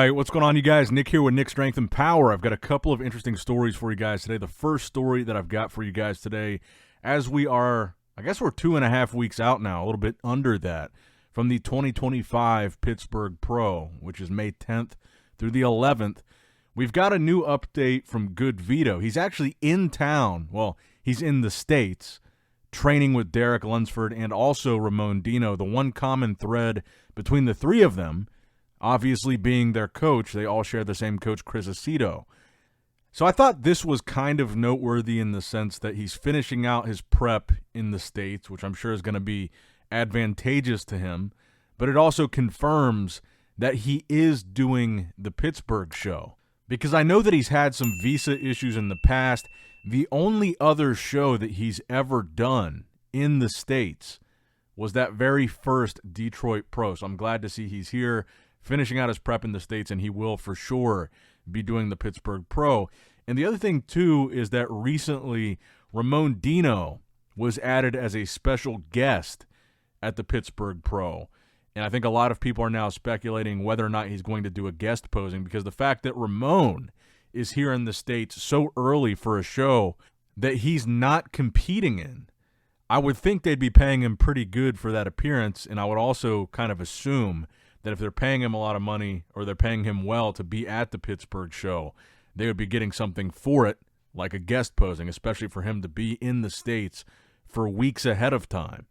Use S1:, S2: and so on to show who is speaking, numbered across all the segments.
S1: right, what's going on, you guys? Nick here with Nick Strength and Power. I've got a couple of interesting stories for you guys today. The first story that I've got for you guys today, as we are, I guess we're 2.5 weeks out now, a little bit under that, from the 2025 Pittsburgh Pro, which is May 10th through the 11th. We've got a new update from GoodVito. He's actually in town. Well, he's in the States, training with Derek Lunsford and also Ramon Dino. The one common thread between the three of them, obviously being their coach, they all share the same coach, Krizo. So I thought this was kind of noteworthy in the sense that he's finishing out his prep in the States, which I'm sure is going to be advantageous to him, but it also confirms that he is doing the Pittsburgh show. Because I know that he's had some visa issues in the past. The only other show that he's ever done in the States was that very first Detroit Pro. So I'm glad to see he's here, finishing out his prep in the States, and he will for sure be doing the Pittsburgh Pro. And the other thing, too, is that recently Ramon Dino was added as a special guest at the Pittsburgh Pro. And I think a lot of people are now speculating whether or not he's going to do a guest posing, because the fact that Ramon is here in the States so early for a show that he's not competing in, I would think they'd be paying him pretty good for that appearance, and I would also kind of assume that if they're paying him a lot of money or they're paying him well to be at the Pittsburgh show, they would be getting something for it, like a guest posing, especially for him to be in the States for weeks ahead of time.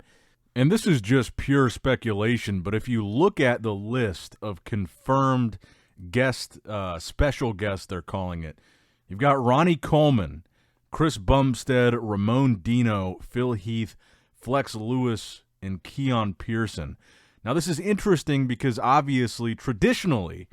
S1: And this is just pure speculation, but if you look at the list of confirmed guest, special guests they're calling it, you've got Ronnie Coleman, Chris Bumstead, Ramon Dino, Phil Heath, Flex Lewis, and Keon Pearson. Now, this is interesting because obviously, traditionally,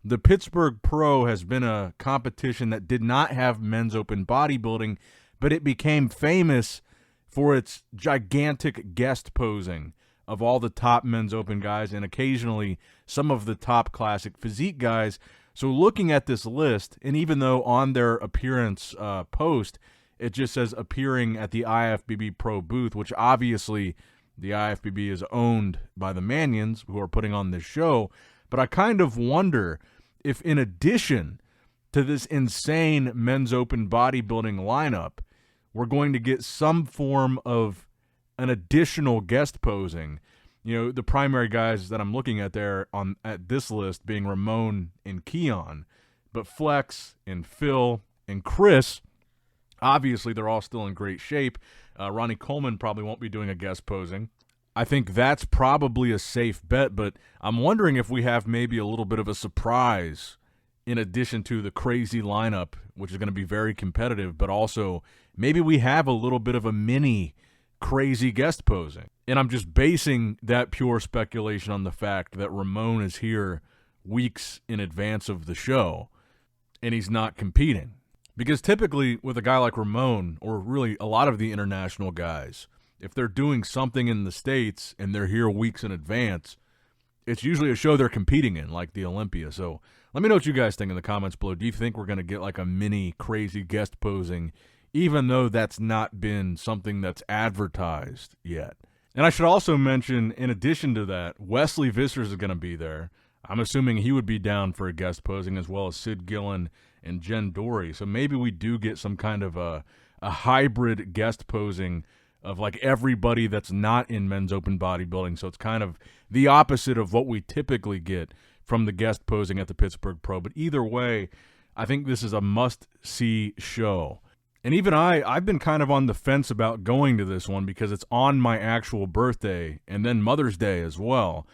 S1: the Pittsburgh Pro has been a competition that did not have men's open bodybuilding, but it became famous for its gigantic guest posing of all the top men's open guys and occasionally some of the top classic physique guys. So looking at this list, and even though on their appearance post, it just says appearing at the IFBB Pro booth, which obviously the IFBB is owned by the Manions, who are putting on this show. But I kind of wonder if, in addition to this insane men's open bodybuilding lineup, we're going to get some form of an additional guest posing. You know, the primary guys that I'm looking at there at this list being Ramon and Keon, but Flex and Phil and Chris, obviously they're all still in great shape. Ronnie Coleman probably won't be doing a guest posing. I think that's probably a safe bet, but I'm wondering if we have maybe a little bit of a surprise in addition to the crazy lineup, which is going to be very competitive, but also maybe we have a little bit of a mini crazy guest posing. And I'm just basing that pure speculation on the fact that Ramon is here weeks in advance of the show and he's not competing. Because typically with a guy like Ramon, or really a lot of the international guys, if they're doing something in the States and they're here weeks in advance, it's usually a show they're competing in, like the Olympia. So let me know what you guys think in the comments below. Do you think we're going to get like a mini crazy guest posing, even though that's not been something that's advertised yet? And I should also mention, in addition to that, Wesley Vissers is going to be there. I'm assuming he would be down for a guest posing, as well as Sid Gillen and Jen Dory. So maybe we do get some kind of a hybrid guest posing of like everybody that's not in men's open bodybuilding. So it's kind of the opposite of what we typically get from the guest posing at the Pittsburgh Pro. But either way, I think this is a must-see show. And even I've been kind of on the fence about going to this one because it's on my actual birthday and then Mother's Day as well.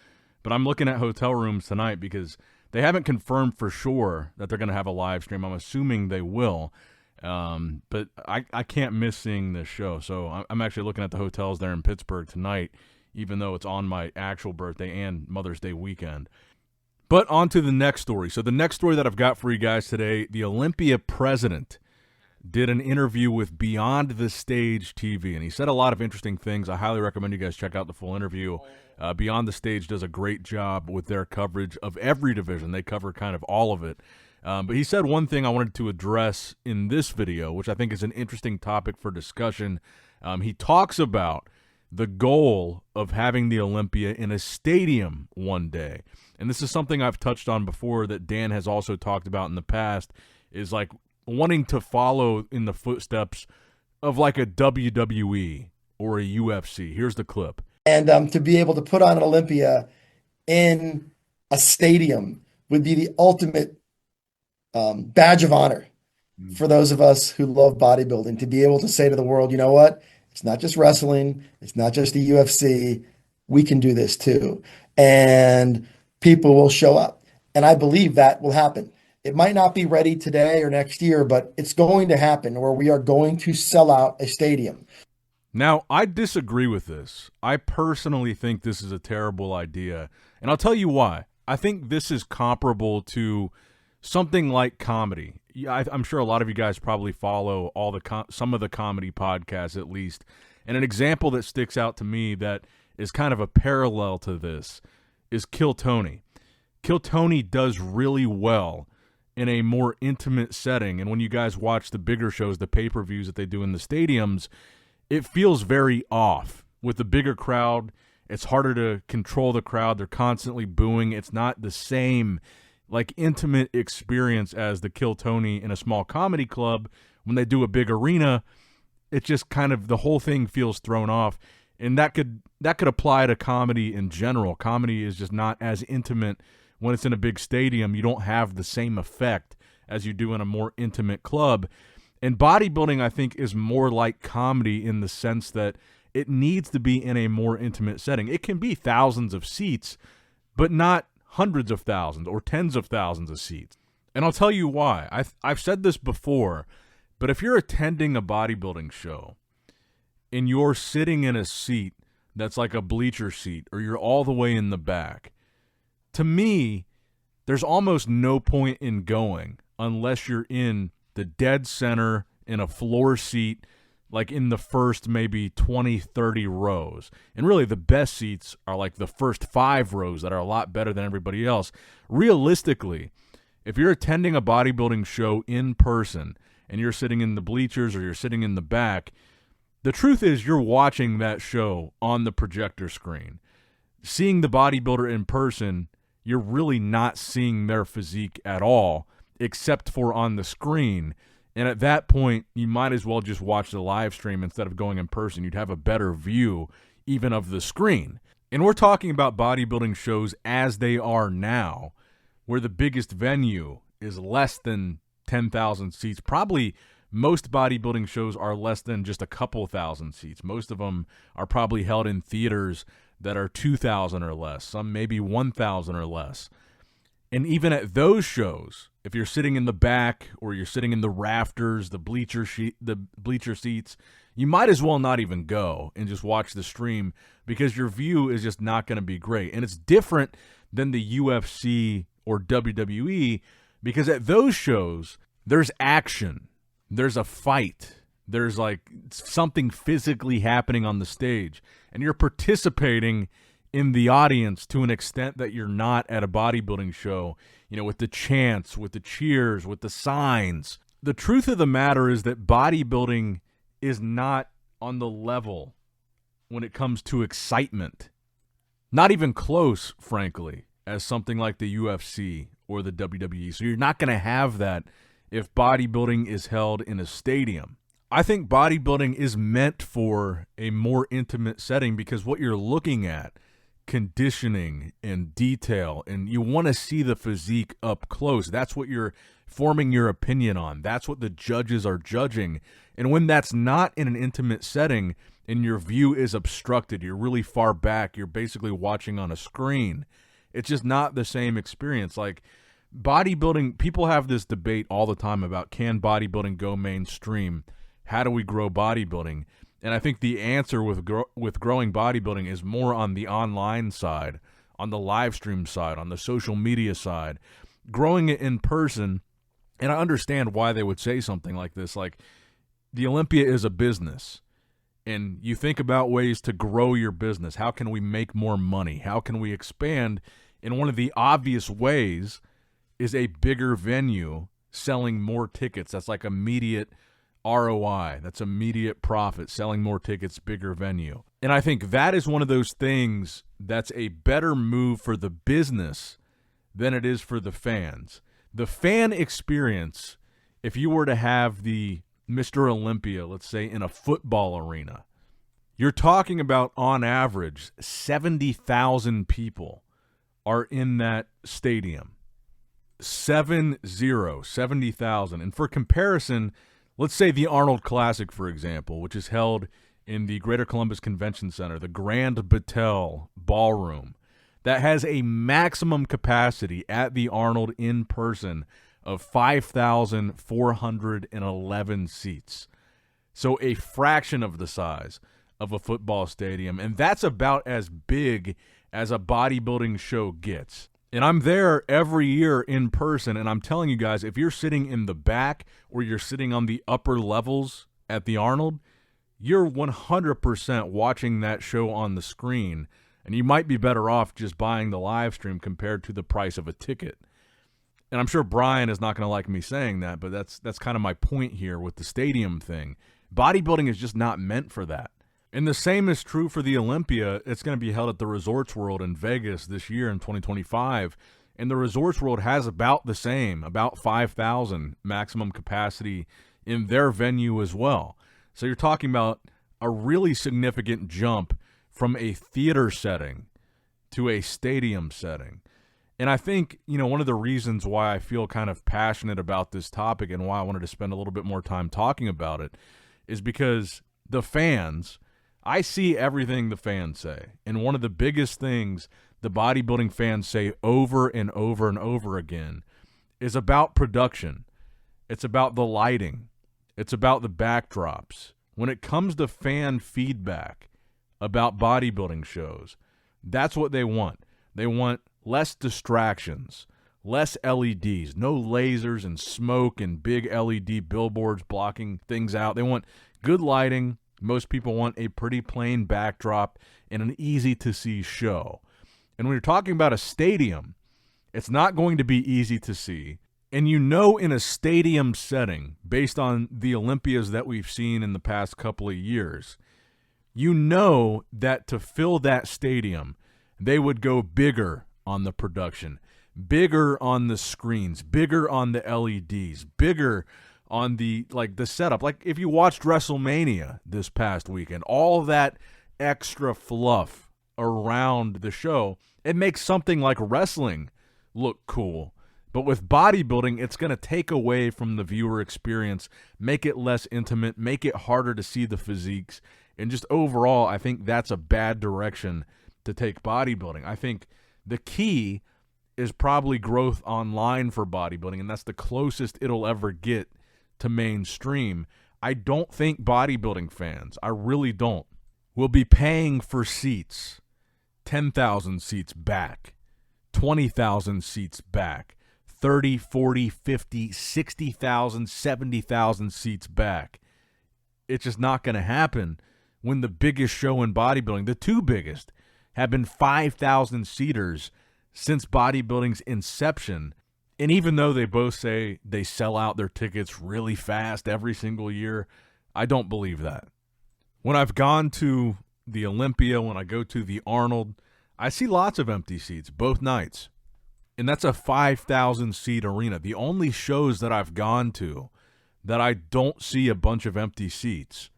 S1: But I'm looking at hotel rooms tonight because they haven't confirmed for sure that they're going to have a live stream. I'm assuming they will. But I can't miss seeing this show. So I'm actually looking at the hotels there in Pittsburgh tonight, even though it's on my actual birthday and Mother's Day weekend. But on to the next story. So the next story that I've got for you guys today, the Olympia president did an interview with Beyond the Stage TV, and he said a lot of interesting things. I highly recommend you guys check out the full interview. Beyond the Stage does a great job with their coverage of every division. They cover kind of all of it. But he said one thing I wanted to address in this video, which I think is an interesting topic for discussion. He talks about the goal of having the Olympia in a stadium one day. And this is something I've touched on before that Dan has also talked about in the past, is like wanting to follow in the footsteps of like a WWE or a UFC. Here's the clip.
S2: And to be able to put on an Olympia in a stadium would be the ultimate badge of honor for those of us who love bodybuilding, to be able to say to the world, you know what? It's not just wrestling. It's not just the UFC. We can do this too. And people will show up. And I believe that will happen. It might not be ready today or next year, but it's going to happen where we are going to sell out a stadium.
S1: Now, I disagree with this. I personally think this is a terrible idea, and I'll tell you why. I think this is comparable to something like comedy. I'm sure a lot of you guys probably follow all the some of the comedy podcasts at least, and an example that sticks out to me that is kind of a parallel to this is Kill Tony. Kill Tony does really well in a more intimate setting, and when you guys watch the bigger shows, the pay-per-views that they do in the stadiums, it feels very off. With the bigger crowd, it's harder to control the crowd. They're constantly booing. It's not the same like intimate experience as the Kill Tony in a small comedy club. When they do a big arena, it just kind of, the whole thing feels thrown off. And that could apply to comedy in general. Comedy is just not as intimate when it's in a big stadium. You don't have the same effect as you do in a more intimate club. And bodybuilding, I think, is more like comedy in the sense that it needs to be in a more intimate setting. It can be thousands of seats, but not hundreds of thousands or tens of thousands of seats. And I'll tell you why. I've said this before, but if you're attending a bodybuilding show and you're sitting in a seat that's like a bleacher seat, or you're all the way in the back, to me, there's almost no point in going unless you're in the dead center in a floor seat, like in the first maybe 20, 30 rows. And really the best seats are like the first 5 rows that are a lot better than everybody else. Realistically, if you're attending a bodybuilding show in person and you're sitting in the bleachers or you're sitting in the back, the truth is you're watching that show on the projector screen. Seeing the bodybuilder in person, you're really not seeing their physique at all, except for on the screen. And at that point, you might as well just watch the live stream instead of going in person. You'd have a better view even of the screen. And we're talking about bodybuilding shows as they are now, where the biggest venue is less than 10,000 seats. Probably most bodybuilding shows are less than just a couple thousand seats. Most of them are probably held in theaters that are 2,000 or less, some maybe 1,000 or less. And even at those shows, if you're sitting in the back or you're sitting in the rafters, the bleacher seats, you might as well not even go and just watch the stream, because your view is just not going to be great. And it's different than the UFC or WWE, because at those shows, there's action, there's a fight, there's like something physically happening on the stage, and you're participating in the audience to an extent that you're not at a bodybuilding show, you know, with the chants, with the cheers, with the signs. The truth of the matter is that bodybuilding is not on the level when it comes to excitement. Not even close, frankly, as something like the UFC or the WWE. So you're not going to have that if bodybuilding is held in a stadium. I think bodybuilding is meant for a more intimate setting, because what you're looking at, conditioning and detail, and you want to see the physique up close. That's what you're forming your opinion on. That's what the judges are judging. And when that's not in an intimate setting and your view is obstructed, you're really far back, you're basically watching on a screen, it's just not the same experience. Like bodybuilding, people have this debate all the time about, can bodybuilding go mainstream? How do we grow bodybuilding? And I think the answer with growing bodybuilding is more on the online side, on the live stream side, on the social media side. Growing it in person, and I understand why they would say something like this, like the Olympia is a business, and you think about ways to grow your business. How can we make more money? How can we expand? And one of the obvious ways is a bigger venue selling more tickets. That's like immediate ROI. That's immediate profit, selling more tickets, bigger venue. And I think that is one of those things that's a better move for the business than it is for the fans. The fan experience, if you were to have the Mr. Olympia, let's say, in a football arena, you're talking about, on average, 70,000 people are in that stadium. 70,000. And for comparison, let's say the Arnold Classic, for example, which is held in the Greater Columbus Convention Center, the Grand Battelle Ballroom, that has a maximum capacity at the Arnold in person of 5,411 seats. So a fraction of the size of a football stadium, and that's about as big as a bodybuilding show gets. And I'm there every year in person, and I'm telling you guys, if you're sitting in the back or you're sitting on the upper levels at the Arnold, you're 100% watching that show on the screen, and you might be better off just buying the live stream compared to the price of a ticket. And I'm sure Brian is not going to like me saying that, but that's kind of my point here with the stadium thing. Bodybuilding is just not meant for that. And the same is true for the Olympia. It's going to be held at the Resorts World in Vegas this year in 2025. And the Resorts World has about the same, about 5,000 maximum capacity in their venue as well. So you're talking about a really significant jump from a theater setting to a stadium setting. And I think, one of the reasons why I feel kind of passionate about this topic and why I wanted to spend a little bit more time talking about it is because the fans, I see everything the fans say. And one of the biggest things the bodybuilding fans say over and over and over again is about production. It's about the lighting. It's about the backdrops. When it comes to fan feedback about bodybuilding shows, that's what they want. They want less distractions, less LEDs, no lasers and smoke and big LED billboards blocking things out. They want good lighting. Most people want a pretty plain backdrop and an easy-to-see show. And when you're talking about a stadium, it's not going to be easy to see. And in a stadium setting, based on the Olympias that we've seen in the past couple of years, that to fill that stadium, they would go bigger on the production, bigger on the screens, bigger on the LEDs, bigger on the setup. Like if you watched WrestleMania this past weekend, all that extra fluff around the show, it makes something like wrestling look cool. But with bodybuilding, it's going to take away from the viewer experience, make it less intimate, make it harder to see the physiques. And just overall, I think that's a bad direction to take bodybuilding. I think the key is probably growth online for bodybuilding, and that's the closest it'll ever get to mainstream. I don't think bodybuilding fans, I really don't, will be paying for seats, 10,000 seats back, 20,000 seats back, 30, 40, 50, 60,000, 70,000 seats back. It's just not going to happen when the biggest show in bodybuilding, the two biggest, have been 5,000 seaters since bodybuilding's inception. And even though they both say they sell out their tickets really fast every single year, I don't believe that. When I've gone to the Olympia, when I go to the Arnold, I see lots of empty seats both nights. And that's a 5,000 seat arena. The only shows that I've gone to that I don't see a bunch of empty seats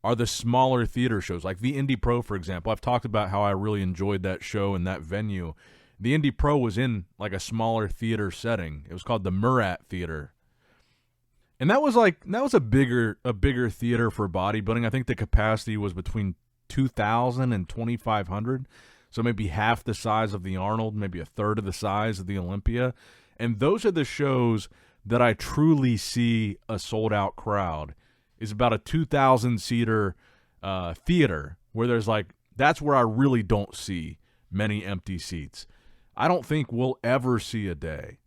S1: are the smaller theater shows, like the Indy Pro, for example. I've talked about how I really enjoyed that show and that venue. The Indy Pro was in like a smaller theater setting. It was called the Murat Theater. And that was a bigger theater for bodybuilding. I think the capacity was between 2,000 and 2,500. So maybe half the size of the Arnold, maybe a third of the size of the Olympia. And those are the shows that I truly see a sold-out crowd, is about a 2,000-seater theater where that's where I really don't see many empty seats. I don't think we'll ever see a day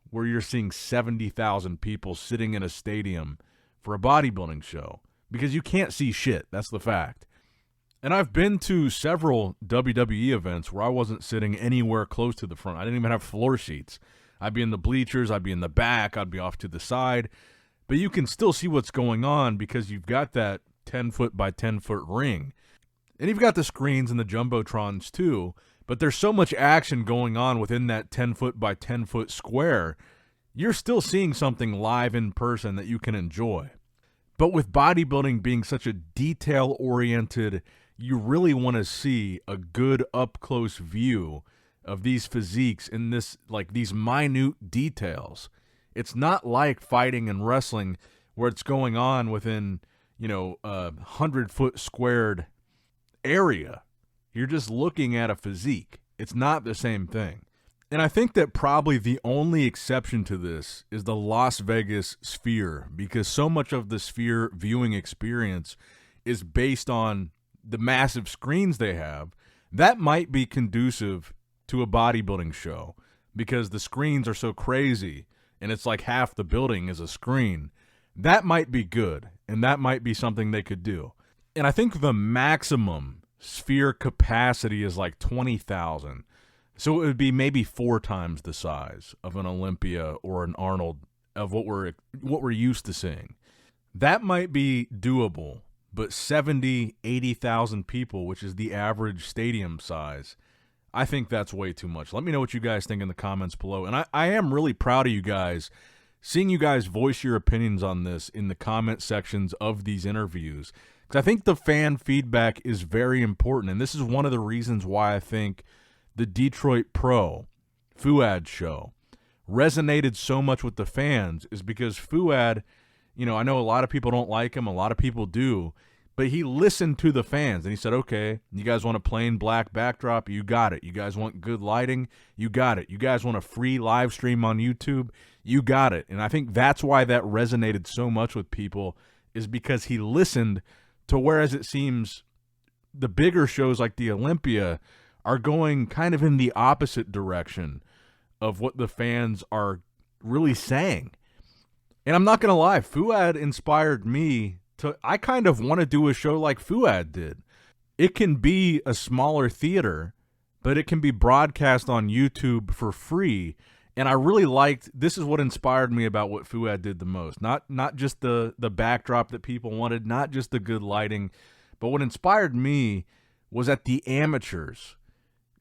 S1: where you're seeing 70,000 people sitting in a stadium for a bodybuilding show because you can't see shit. That's the fact. And I've been to several WWE events where I wasn't sitting anywhere close to the front. I didn't even have floor seats. I'd be in the bleachers. I'd be in the back. I'd be off to the side. but you can still see what's going on because you've got that 10-foot by 10-foot ring. And you've got the screens and the jumbotrons too, but there's so much action going on within that 10-foot by 10-foot square, you're still seeing something live in person that you can enjoy. But with bodybuilding being such a detail-oriented, you really want to see a good up-close view of these physiques in this, like these minute details. It's not like fighting and wrestling where it's going on within, a 100-foot squared area. You're just looking at a physique. It's not the same thing. And I think that probably the only exception to this is the Las Vegas Sphere, because so much of the Sphere viewing experience is based on the massive screens they have. That might be conducive to a bodybuilding show because the screens are so crazy and it's like half the building is a screen. That might be good, and that might be something they could do. And I think the maximum Sphere capacity is like 20,000. So it would be maybe 4 times the size of an Olympia or an Arnold of what we're used to seeing. That might be doable, but 70, 80,000 people, which is the average stadium size, I think that's way too much. Let me know what you guys think in the comments below. And I am really proud of you guys, seeing you guys voice your opinions on this in the comment sections of these interviews. Because I think the fan feedback is very important. And this is one of the reasons why I think the Detroit Pro Fouad show resonated so much with the fans, is because Fouad, I know a lot of people don't like him, a lot of people do, but he listened to the fans and he said, okay, you guys want a plain black backdrop? You got it. You guys want good lighting? You got it. You guys want a free live stream on YouTube? You got it. And I think that's why that resonated so much with people, is because he listened to, whereas it seems the bigger shows like the Olympia are going kind of in the opposite direction of what the fans are really saying. And I'm not going to lie, Fouad inspired me I kind of want to do a show like Fouad did. It can be a smaller theater, but it can be broadcast on YouTube for free. And I really liked, this is what inspired me about what Fouad did the most. Not just the backdrop that people wanted, not just the good lighting, but what inspired me was that the amateurs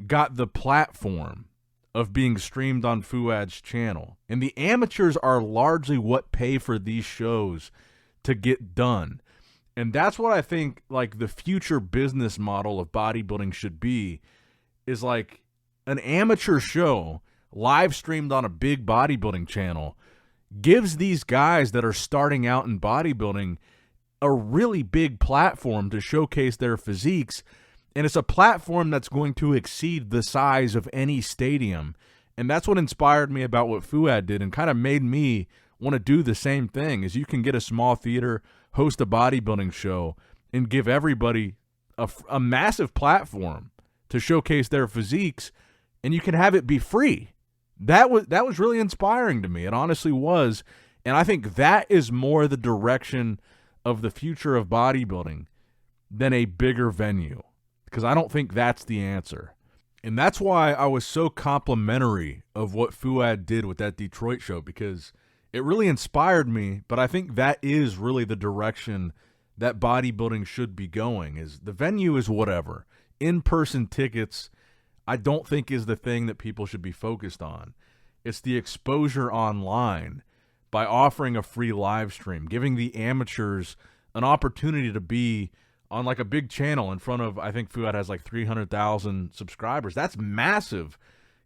S1: got the platform of being streamed on Fouad's channel. And the amateurs are largely what pay for these shows to get done. And that's what I think like the future business model of bodybuilding should be, is like an amateur show live streamed on a big bodybuilding channel gives these guys that are starting out in bodybuilding a really big platform to showcase their physiques. And it's a platform that's going to exceed the size of any stadium. And that's what inspired me about what Fouad did and kind of made me want to do the same thing, is you can get a small theater, host a bodybuilding show, and give everybody a massive platform to showcase their physiques, and you can have it be free. That was really inspiring to me. It honestly was. And I think that is more the direction of the future of bodybuilding than a bigger venue, because I don't think that's the answer. And that's why I was so complimentary of what Fouad did with that Detroit show, because it really inspired me. But I think that is really the direction that bodybuilding should be going. Is the venue is whatever. In-person tickets, I don't think is the thing that people should be focused on. It's the exposure online by offering a free live stream, giving the amateurs an opportunity to be on like a big channel in front of, I think Fouad has like 300,000 subscribers. That's massive,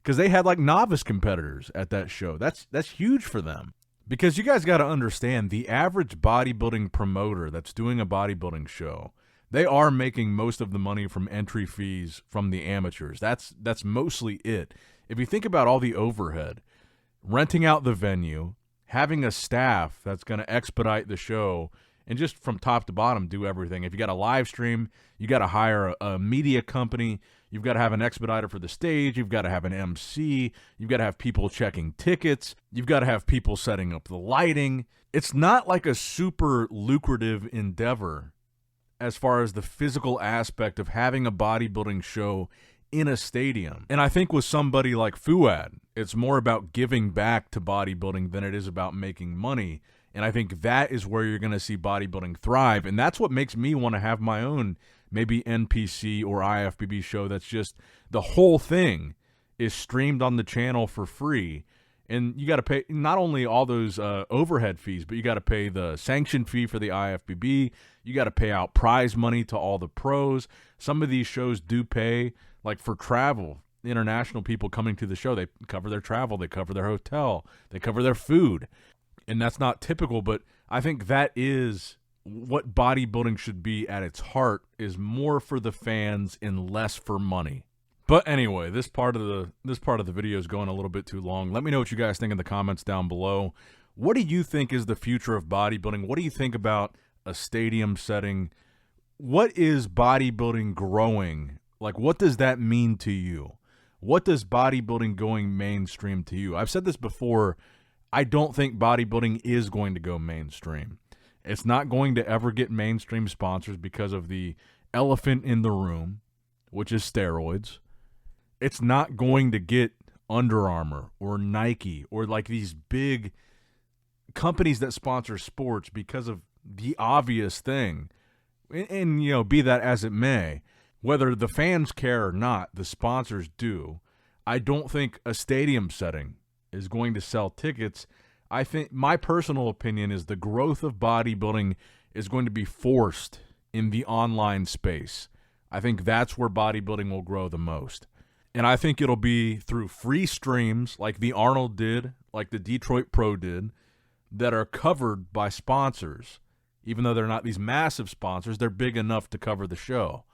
S1: because they had like novice competitors at that show. That's huge for them. Because you guys got to understand, the average bodybuilding promoter that's doing a bodybuilding show, they are making most of the money from entry fees from the amateurs. That's mostly it. If you think about all the overhead, renting out the venue, having a staff that's going to expedite the show, and just from top to bottom do everything. If you got a live stream, you got to hire a media company. You've got to have an expediter for the stage. You've got to have an MC. You've got to have people checking tickets. You've got to have people setting up the lighting. It's not like a super lucrative endeavor as far as the physical aspect of having a bodybuilding show in a stadium. And I think with somebody like Fouad, it's more about giving back to bodybuilding than it is about making money. And I think that is where you're going to see bodybuilding thrive. And that's what makes me want to have my own maybe NPC or IFBB show that's just the whole thing is streamed on the channel for free. And you got to pay not only all those overhead fees, but you got to pay the sanction fee for the IFBB. You got to pay out prize money to all the pros. Some of these shows do pay, like for travel. International people coming to the show, they cover their travel, they cover their hotel, they cover their food. And that's not typical, but I think that is what bodybuilding should be at its heart, is more for the fans and less for money. But anyway, this part of the video is going a little bit too long. Let me know what you guys think in the comments down below. What do you think is the future of bodybuilding? What do you think about a stadium setting? What is bodybuilding growing? Like, what does that mean to you? What does bodybuilding going mainstream to you? I've said this before. I don't think bodybuilding is going to go mainstream. It's not going to ever get mainstream sponsors because of the elephant in the room, which is steroids. It's not going to get Under Armour or Nike or like these big companies that sponsor sports because of the obvious thing. And you know, be that as it may, whether the fans care or not, the sponsors do. I don't think a stadium setting is going to sell tickets. I think my personal opinion is the growth of bodybuilding is going to be forced in the online space. I think that's where bodybuilding will grow the most. And I think it'll be through free streams like the Arnold did, like the Detroit Pro did, that are covered by sponsors. Even though they're not these massive sponsors, they're big enough to cover the show.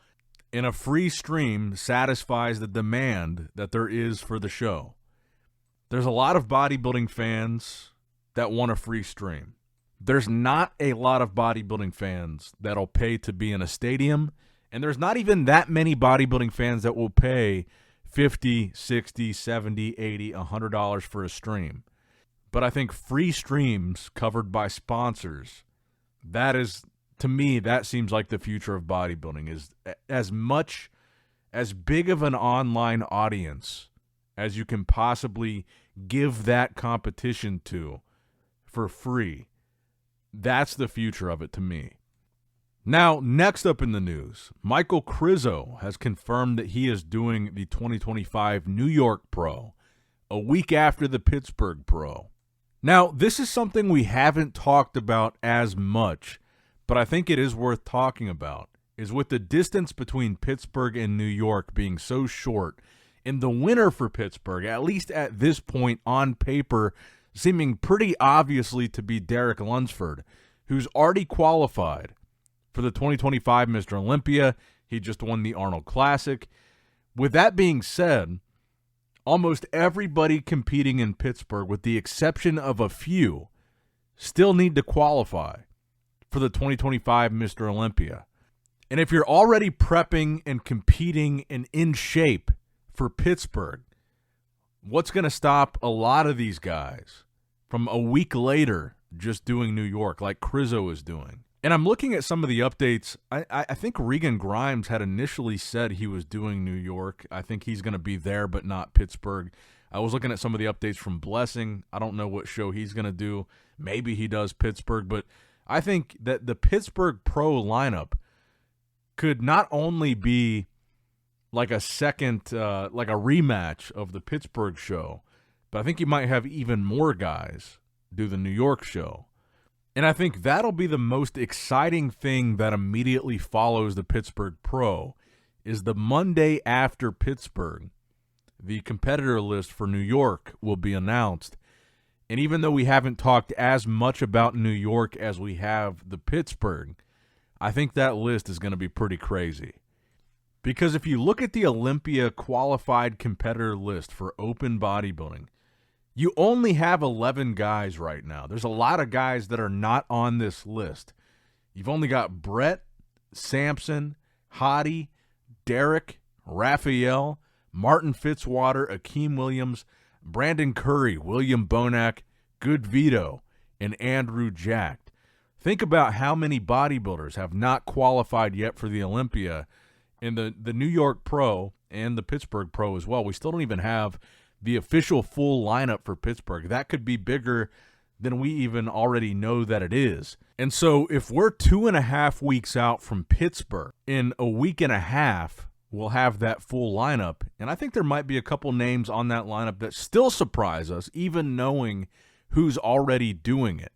S1: And a free stream satisfies the demand that there is for the show. There's a lot of bodybuilding fans that want a free stream. There's not a lot of bodybuilding fans that'll pay to be in a stadium, and there's not even that many bodybuilding fans that will pay $50, $60, $70, $80, $100 for a stream. But I think free streams covered by sponsors, that is, to me, that seems like the future of bodybuilding, is as big of an online audience as you can possibly give that competition to for free. That's the future of it to me. Now, next up in the news, Michael Krizo has confirmed that he is doing the 2025 New York Pro a week after the Pittsburgh Pro. Now, this is something we haven't talked about as much, but I think it is worth talking about, is with the distance between Pittsburgh and New York being so short, and the winner for Pittsburgh, at least at this point on paper, seeming pretty obviously to be Derek Lunsford, who's already qualified for the 2025 Mr. Olympia. He just won the Arnold Classic. With that being said, almost everybody competing in Pittsburgh, with the exception of a few, still need to qualify for the 2025 Mr. Olympia. And if you're already prepping and competing and in shape for Pittsburgh, what's going to stop a lot of these guys from a week later just doing New York like Krizo is doing? And I'm looking at some of the updates. I think Regan Grimes had initially said he was doing New York. I think he's going to be there, but not Pittsburgh. I was looking at some of the updates from Blessing. I don't know what show he's going to do. Maybe he does Pittsburgh, but I think that the Pittsburgh Pro lineup could not only be like a second, like a rematch of the Pittsburgh show, but I think you might have even more guys do the New York show. And I think that'll be the most exciting thing that immediately follows the Pittsburgh Pro, is the Monday after Pittsburgh, the competitor list for New York will be announced. And even though we haven't talked as much about New York as we have the Pittsburgh, I think that list is going to be pretty crazy. Because if you look at the Olympia qualified competitor list for open bodybuilding, you only have 11 guys right now. There's a lot of guys that are not on this list. You've only got Brett, Sampson, Hottie, Derek, Raphael, Martin Fitzwater, Akeem Williams, Brandon Curry, William Bonac, GoodVito, and Andrew Jack. Think about how many bodybuilders have not qualified yet for the Olympia. In the New York Pro and the Pittsburgh Pro as well, we still don't even have the official full lineup for Pittsburgh. That could be bigger than we even already know that it is. And so if we're 2.5 weeks out from Pittsburgh, in a week and a half, we'll have that full lineup. And I think there might be a couple names on that lineup that still surprise us, even knowing who's already doing it.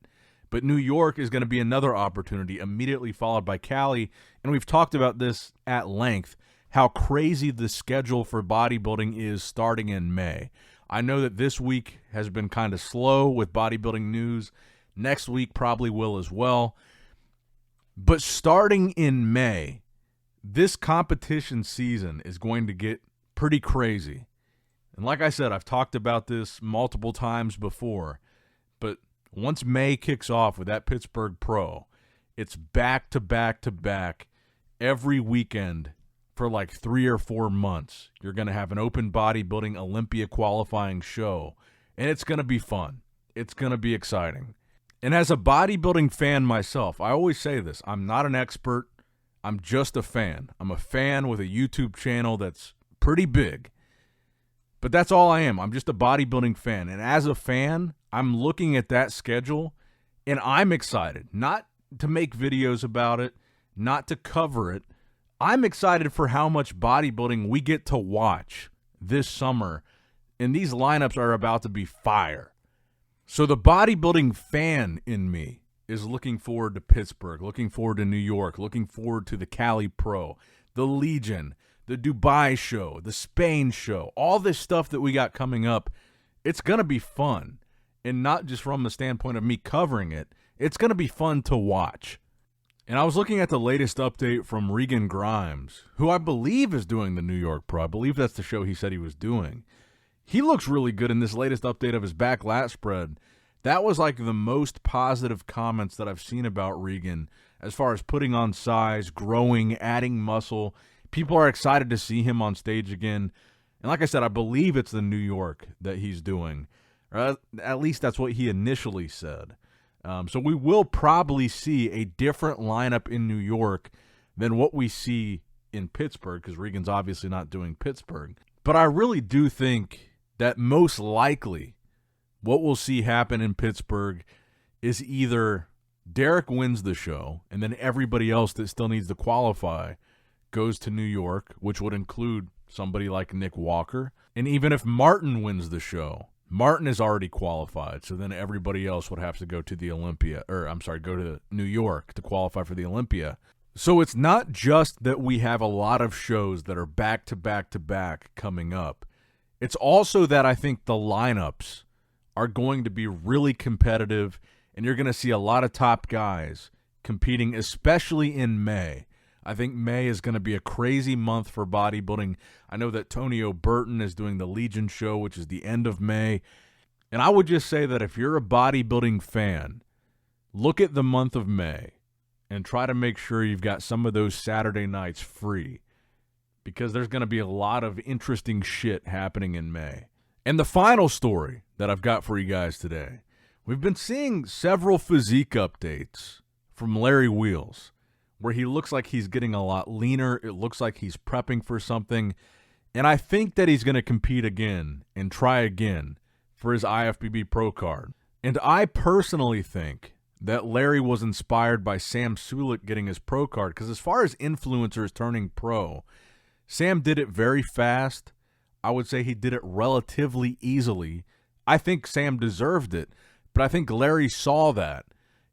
S1: But New York is going to be another opportunity, immediately followed by Cali. And we've talked about this at length, how crazy the schedule for bodybuilding is starting in May. I know that this week has been kind of slow with bodybuilding news. Next week probably will as well. But starting in May, this competition season is going to get pretty crazy. And like I said, I've talked about this multiple times before, but once May kicks off with that Pittsburgh Pro, it's back to back to back every weekend for like 3 or 4 months. You're going to have an open bodybuilding Olympia qualifying show, and it's going to be fun. It's going to be exciting. And as a bodybuilding fan myself, I always say this, I'm not an expert. I'm just a fan. I'm a fan with a YouTube channel that's pretty big. But that's all I am. I'm just a bodybuilding fan. And as a fan, I'm looking at that schedule, and I'm excited. Not to make videos about it, not to cover it. I'm excited for how much bodybuilding we get to watch this summer, and these lineups are about to be fire. So the bodybuilding fan in me is looking forward to Pittsburgh, looking forward to New York, looking forward to the Cali Pro, the Legion, the Dubai show, the Spain show, all this stuff that we got coming up. It's going to be fun, and not just from the standpoint of me covering it. It's going to be fun to watch. And I was looking at the latest update from Regan Grimes, who I believe is doing the New York Pro. I believe that's the show he said he was doing. He looks really good in this latest update of his back lat spread. That was like the most positive comments that I've seen about Regan as far as putting on size, growing, adding muscle. People are excited to see him on stage again. And like I said, I believe it's the New York that he's doing. Or at least that's what he initially said. So we will probably see a different lineup in New York than what we see in Pittsburgh, because Regan's obviously not doing Pittsburgh. But I really do think that most likely what we'll see happen in Pittsburgh is either Derek wins the show, and then everybody else that still needs to qualify goes to New York, which would include somebody like Nick Walker. And even if Martin wins the show, Martin is already qualified, so then everybody else would have to go to the Olympia, go to New York to qualify for the Olympia. So it's not just that we have a lot of shows that are back to back to back coming up. It's also that I think the lineups are going to be really competitive, and you're going to see a lot of top guys competing, especially in May. I think May is going to be a crazy month for bodybuilding. I know that Tony O'Burton is doing the Legion show, which is the end of May. And I would just say that if you're a bodybuilding fan, look at the month of May and try to make sure you've got some of those Saturday nights free, because there's going to be a lot of interesting shit happening in May. And the final story that I've got for you guys today, we've been seeing several physique updates from Larry Wheels, where he looks like he's getting a lot leaner. It looks like he's prepping for something. And I think that he's going to compete again and try again for his IFBB Pro card. And I personally think that Larry was inspired by Sam Sulek getting his pro card, because as far as influencers turning pro, Sam did it very fast. I would say he did it relatively easily. I think Sam deserved it, but I think Larry saw that.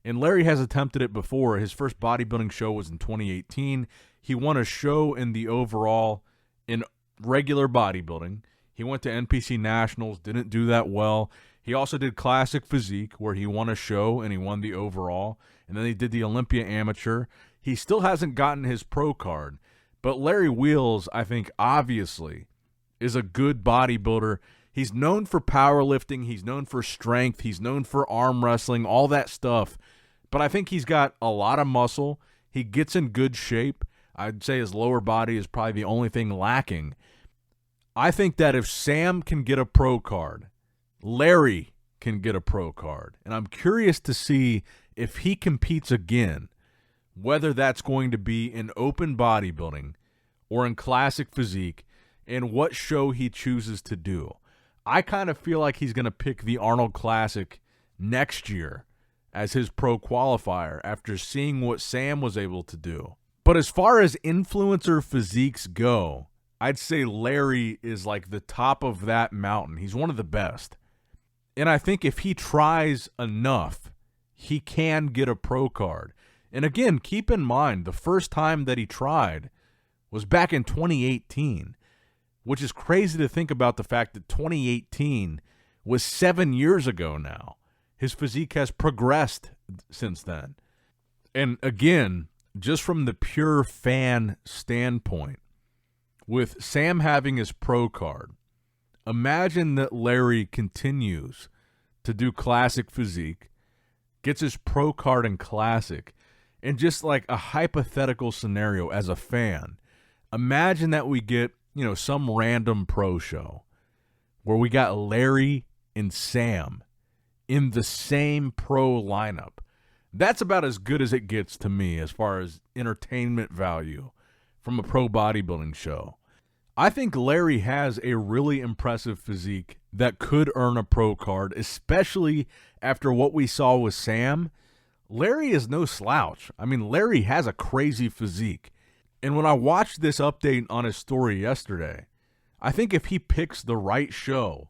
S1: And Larry has attempted it before. His first bodybuilding show was in 2018. He won a show in the overall in regular bodybuilding. He went to NPC Nationals, didn't do that well. He also did Classic Physique, where he won a show and he won the overall. And then he did the Olympia Amateur. He still hasn't gotten his pro card. But Larry Wheels, I think, obviously, is a good bodybuilder. He's known for powerlifting. He's known for strength. He's known for arm wrestling, all that stuff. But I think he's got a lot of muscle. He gets in good shape. I'd say his lower body is probably the only thing lacking. I think that if Sam can get a pro card, Larry can get a pro card. And I'm curious to see if he competes again, whether that's going to be in open bodybuilding or in classic physique, and what show he chooses to do. I kind of feel like he's going to pick the Arnold Classic next year as his pro qualifier after seeing what Sam was able to do. But as far as influencer physiques go, I'd say Larry is like the top of that mountain. He's one of the best. And I think if he tries enough, he can get a pro card. And again, keep in mind, the first time that he tried was back in 2018, which is crazy to think about the fact that 2018 was 7 years ago now. His physique has progressed since then. And again, just from the pure fan standpoint, with Sam having his pro card, imagine that Larry continues to do classic physique, gets his pro card in classic, and just like a hypothetical scenario as a fan, imagine that we get, some random pro show where we got Larry and Sam in the same pro lineup. That's about as good as it gets to me as far as entertainment value from a pro bodybuilding show. I think Larry has a really impressive physique that could earn a pro card, especially after what we saw with Sam. Larry is no slouch. I mean, Larry has a crazy physique. And when I watched this update on his story yesterday, I think if he picks the right show,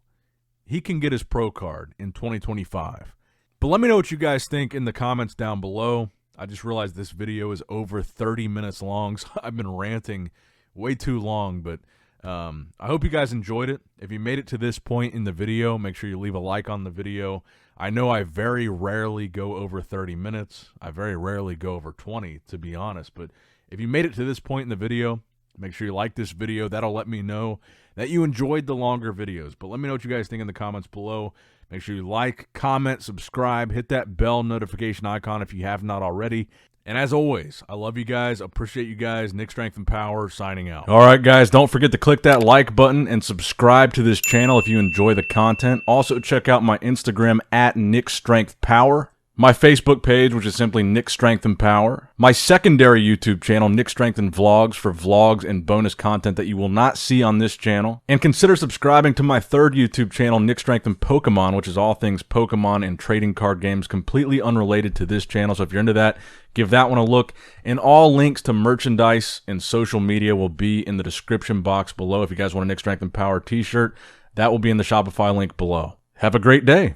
S1: he can get his pro card in 2025. But let me know what you guys think in the comments down below. I just realized this video is over 30 minutes long, so I've been ranting way too long, but I hope you guys enjoyed it. If you made it to this point in the video, make sure you leave a like on the video. I know I very rarely go over 30 minutes. I very rarely go over 20, to be honest, but if you made it to this point in the video, make sure you like this video. That'll let me know that you enjoyed the longer videos. But let me know what you guys think in the comments below. Make sure you like, comment, subscribe, hit that bell notification icon if you have not already. And as always, I love you guys. Appreciate you guys. Nick Strength and Power signing out. All right, guys, don't forget to click that like button and subscribe to this channel if you enjoy the content. Also, check out my Instagram at Nick Strength Power. My Facebook page, which is simply Nick Strength and Power. My secondary YouTube channel, Nick Strength and Vlogs, for vlogs and bonus content that you will not see on this channel. And consider subscribing to my third YouTube channel, Nick Strength and Pokemon, which is all things Pokemon and trading card games, completely unrelated to this channel. So if you're into that, give that one a look. And all links to merchandise and social media will be in the description box below. If you guys want a Nick Strength and Power t-shirt, that will be in the Shopify link below. Have a great day.